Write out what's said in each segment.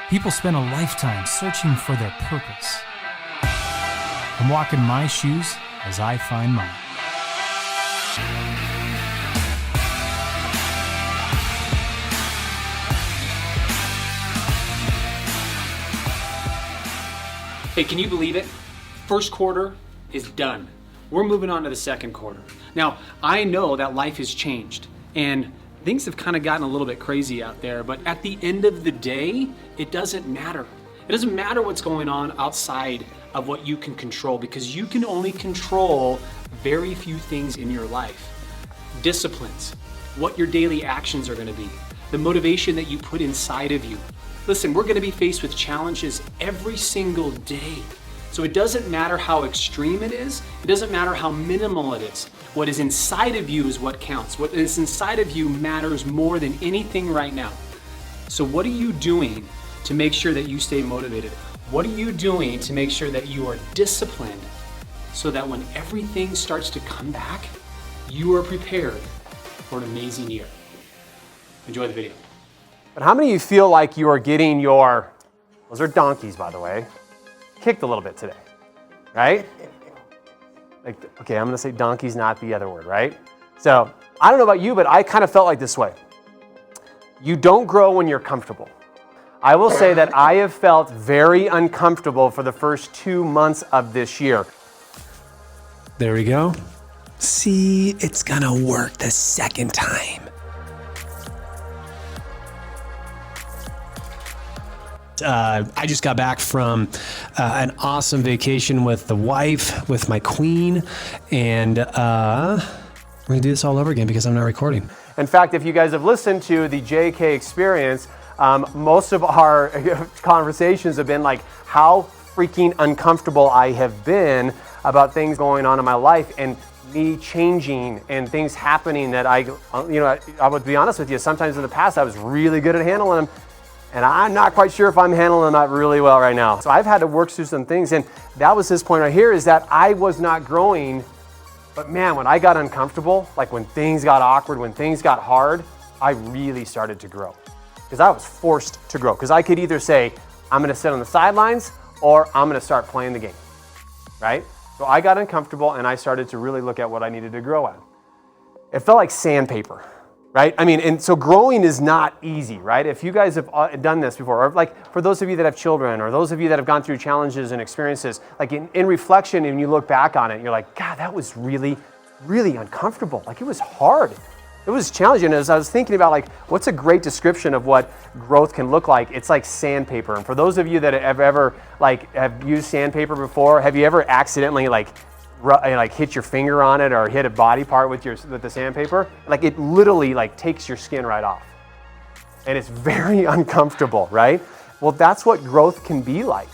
People spend a lifetime searching for their purpose. I'm walking my shoes as I find mine. Hey, can you believe it? First quarter is done. We're moving on to the second quarter. Now, I know that life has changed and things have kind of gotten a little bit crazy out there, but at the end of the day, it doesn't matter. It doesn't matter what's going on outside of what you can control, because you can only control very few things in your life. Disciplines, what your daily actions are going to be, the motivation that you put inside of you. Listen, we're going to be faced with challenges every single day. So it doesn't matter how extreme it is. It doesn't matter how minimal it is. What is inside of you is what counts. What is inside of you matters more than anything right now. So what are you doing to make sure that you stay motivated? What are you doing to make sure that you are disciplined so that when everything starts to come back, you are prepared for an amazing year? Enjoy the video. But how many of you feel like you are getting your, those are donkeys by the way, kicked a little bit today, right? Like, okay, I'm gonna say donkey's not the other word, right? So I don't know about you, but I kind of felt like this way. You don't grow when you're comfortable. I will say that I have felt very uncomfortable for the first 2 months of this year. There we go. See, it's gonna work the second time. I just got back from an awesome vacation with the wife, with my queen, and we're gonna do this all over again because I'm not recording. In fact, if you guys have listened to the JK experience, most of our conversations have been like how freaking uncomfortable I have been about things going on in my life and me changing and things happening that I would be honest with you, sometimes in the past I was really good at handling them. And I'm not quite sure if I'm handling that really well right now. So I've had to work through some things, and that was his point right here, is that I was not growing, but man, when I got uncomfortable, like when things got awkward, when things got hard, I really started to grow. Because I was forced to grow. Because I could either say, I'm gonna sit on the sidelines, or I'm gonna start playing the game, right? So I got uncomfortable, and I started to really look at what I needed to grow at. It felt like sandpaper. Right? I mean, and so growing is not easy, right? If you guys have done this before, or like for those of you that have children, or those of you that have gone through challenges and experiences, like in reflection, and you look back on it, you're like, God, that was really, really uncomfortable. Like it was hard. It was challenging. As I was thinking about like, what's a great description of what growth can look like? It's like sandpaper. And for those of you that have ever have used sandpaper before, have you ever accidentally hit your finger on it or hit a body part with the sandpaper? Like it literally like takes your skin right off. And it's very uncomfortable, right? Well, that's what growth can be like.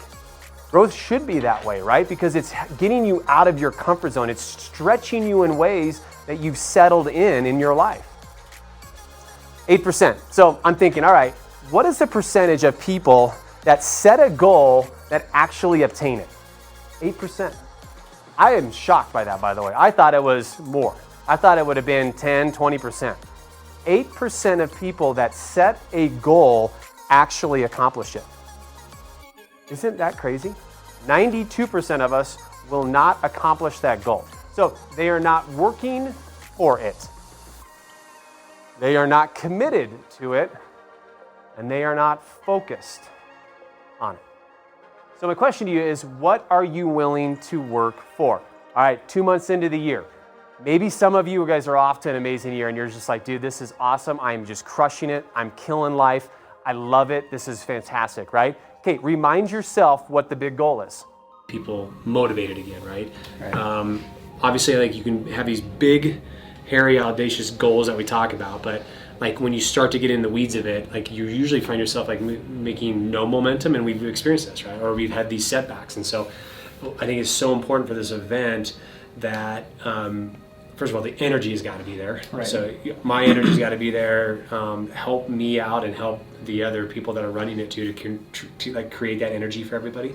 Growth should be that way, right? Because it's getting you out of your comfort zone. It's stretching you in ways that you've settled in your life. 8%. So I'm thinking, all right, what is the percentage of people that set a goal that actually obtain it? 8%. I am shocked by that, by the way. I thought it was more. I thought it would have been 10, 20%. 8% of people that set a goal actually accomplish it. Isn't that crazy? 92% of us will not accomplish that goal. So they are not working for it. They are not committed to it, and they are not focused on it. So my question to you is, what are you willing to work for? All right, 2 months into the year. Maybe some of you guys are off to an amazing year and you're just like, dude, this is awesome. I'm just crushing it. I'm killing life. I love it. This is fantastic, right? Okay, remind yourself what the big goal is. People motivated again, right? Obviously, like you can have these big, hairy, audacious goals that we talk about, but like when you start to get in the weeds of it, like you usually find yourself like making no momentum, and we've experienced this, right? Or we've had these setbacks. And so I think it's so important for this event that, first of all, the energy has got to be there. Right. So my energy's got to be there, help me out and help the other people that are running it to like create that energy for everybody.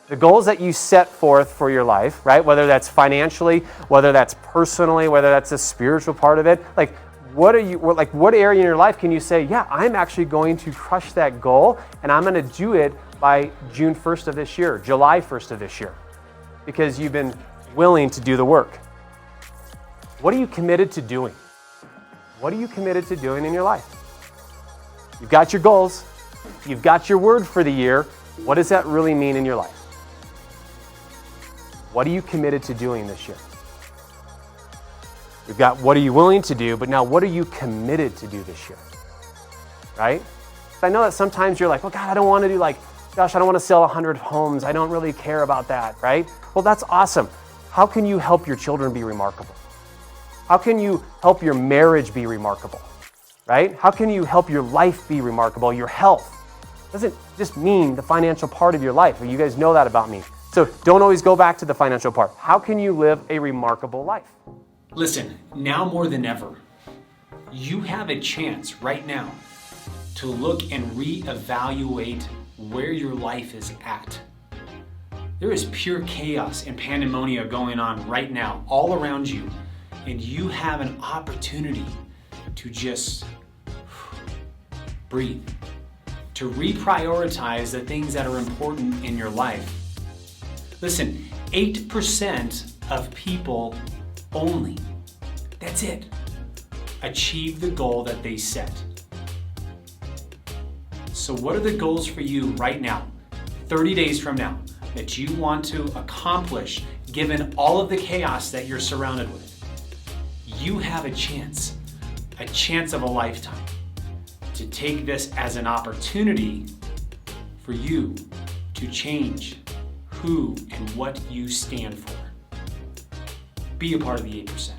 The goals that you set forth for your life, right? Whether that's financially, whether that's personally, whether that's a spiritual part of it, like what area in your life can you say, yeah, I'm actually going to crush that goal and I'm going to do it by June 1st of this year, July 1st of this year, because you've been willing to do the work. What are you committed to doing? What are you committed to doing in your life? You've got your goals. You've got your word for the year. What does that really mean in your life? What are you committed to doing this year? We've got what are you willing to do, but now what are you committed to do this year? Right? I know that sometimes you're like, well, God, I don't want to do gosh, I don't want to sell 100 homes. I don't really care about that, right? Well, that's awesome. How can you help your children be remarkable? How can you help your marriage be remarkable, right? How can you help your life be remarkable, your health? Doesn't just mean the financial part of your life. You guys know that about me. So don't always go back to the financial part. How can you live a remarkable life? Listen, now more than ever, you have a chance right now to look and reevaluate where your life is at. There is pure chaos and pandemonia going on right now all around you, and you have an opportunity to just breathe, to reprioritize the things that are important in your life. Listen, 8% of people only, that's it, achieve the goal that they set. So what are the goals for you right now, 30 days from now, that you want to accomplish given all of the chaos that you're surrounded with? You have a chance of a lifetime, to take this as an opportunity for you to change who and what you stand for. Be a part of the 8%.